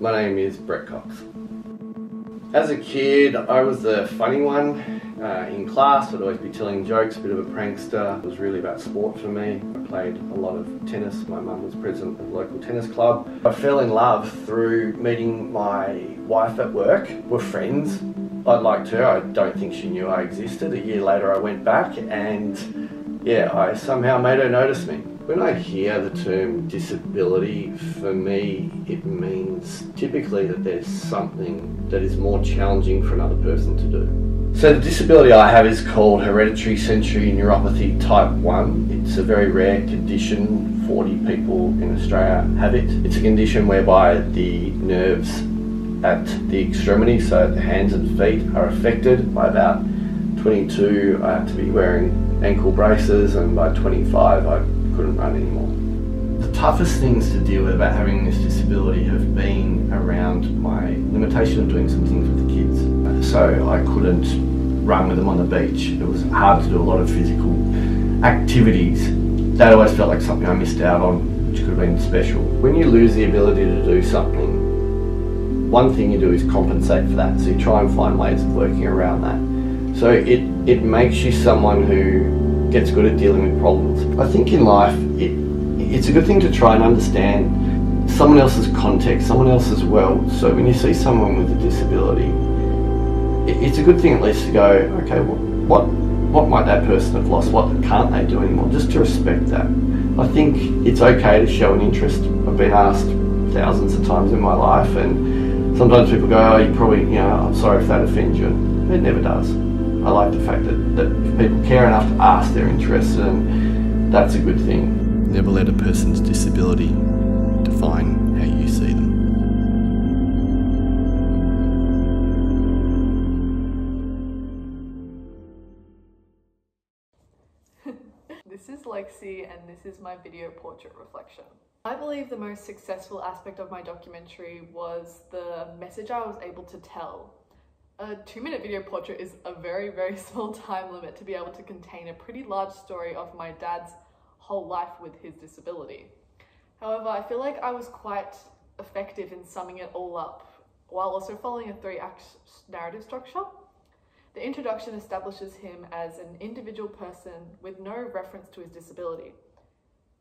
My name is Brett Cox. As a kid, I was the funny one in class. I'd always be telling jokes, a bit of a prankster. It was really about sport for me. I played a lot of tennis. My mum was president of the local tennis club. I fell in love through meeting my wife at work. We're friends. I liked her. I don't think she knew I existed. A year later I went back and yeah, I somehow made her notice me. When I hear the term disability, for me it means typically that there's something that is more challenging for another person to do. So the disability I have is called hereditary sensory neuropathy type 1. It's a very rare condition. 40 people in Australia have it. It's a condition whereby the nerves at the extremity, so the hands and feet, are affected. By about 22 I had to be wearing ankle braces, and by 25 I couldn't run anymore. The toughest things to deal with about having this disability have been around my limitation of doing some things with the kids. So I couldn't run with them on the beach. It was hard to do a lot of physical activities. That always felt like something I missed out on, which could have been special. When you lose the ability to do something, one thing you do is compensate for that. So you try and find ways of working around that. So it makes you someone who gets good at dealing with problems. I think in life, it's a good thing to try and understand someone else's context, someone else's world. So when you see someone with a disability, it's a good thing at least to go, okay, well, what might that person have lost? What can't they do anymore? Just to respect that. I think it's okay to show an interest. I've been asked thousands of times in my life, and sometimes people go, oh, you probably, I'm sorry if that offends you. It never does. I like the fact that if people care enough to ask, they're interested, and that's a good thing. Never let a person's disability define how you see them. This is Lexi, and this is my video portrait reflection. I believe the most successful aspect of my documentary was the message I was able to tell. A 2-minute video portrait is a very, very small time limit to be able to contain a pretty large story of my dad's whole life with his disability. However, I feel like I was quite effective in summing it all up, while also following a 3-act narrative structure. The introduction establishes him as an individual person with no reference to his disability,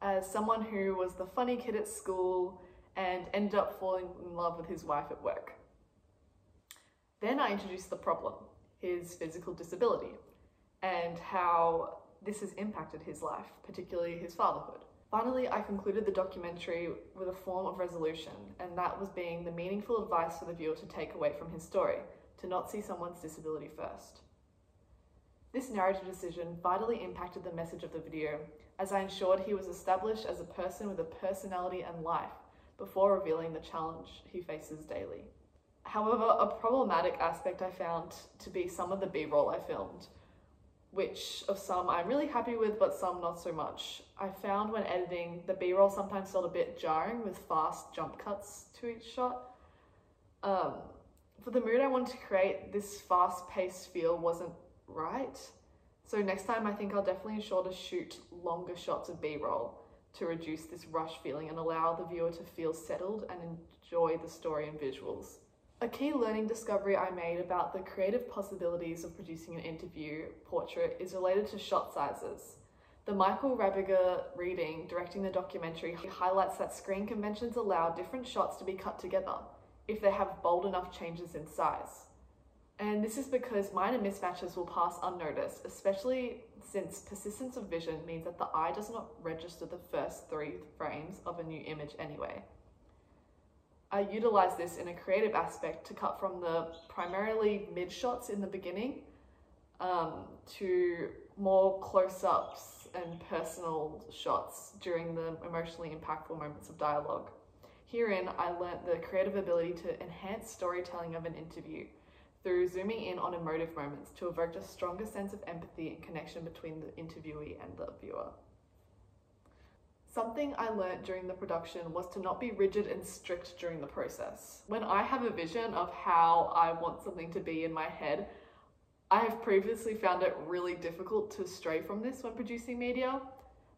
as someone who was the funny kid at school and ended up falling in love with his wife at work. Then I introduced the problem, his physical disability, and how this has impacted his life, particularly his fatherhood. Finally, I concluded the documentary with a form of resolution, and that was being the meaningful advice for the viewer to take away from his story, to not see someone's disability first. This narrative decision vitally impacted the message of the video, as I ensured he was established as a person with a personality and life before revealing the challenge he faces daily. However, a problematic aspect I found to be some of the B-roll I filmed, which of some I'm really happy with, but some not so much. I found when editing, the B-roll sometimes felt a bit jarring with fast jump cuts to each shot. For the mood I wanted to create, this fast-paced feel wasn't right. So next time I think I'll definitely ensure to shoot longer shots of B-roll to reduce this rush feeling and allow the viewer to feel settled and enjoy the story and visuals. A key learning discovery I made about the creative possibilities of producing an interview portrait is related to shot sizes. The Michael Rabiger reading directing the documentary highlights that screen conventions allow different shots to be cut together if they have bold enough changes in size. And this is because minor mismatches will pass unnoticed, especially since persistence of vision means that the eye does not register the first 3 frames of a new image anyway. I utilised this in a creative aspect to cut from the primarily mid shots in the beginning to more close-ups and personal shots during the emotionally impactful moments of dialogue. Herein, I learnt the creative ability to enhance storytelling of an interview through zooming in on emotive moments to evoke a stronger sense of empathy and connection between the interviewee and the viewer. Something I learnt during the production was to not be rigid and strict during the process. When I have a vision of how I want something to be in my head, I have previously found it really difficult to stray from this when producing media.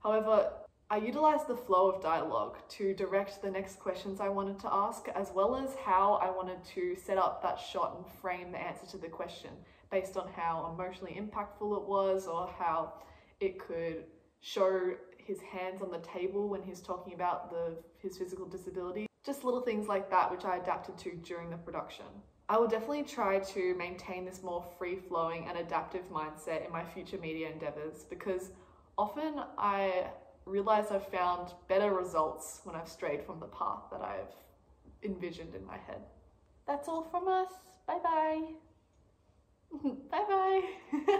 However, I utilised the flow of dialogue to direct the next questions I wanted to ask, as well as how I wanted to set up that shot and frame the answer to the question based on how emotionally impactful it was, or how it could show his hands on the table when he's talking about his physical disability. Just little things like that which I adapted to during the production. I will definitely try to maintain this more free-flowing and adaptive mindset in my future media endeavours, because often I realise I've found better results when I've strayed from the path that I've envisioned in my head. That's all from us. Bye bye. Bye bye.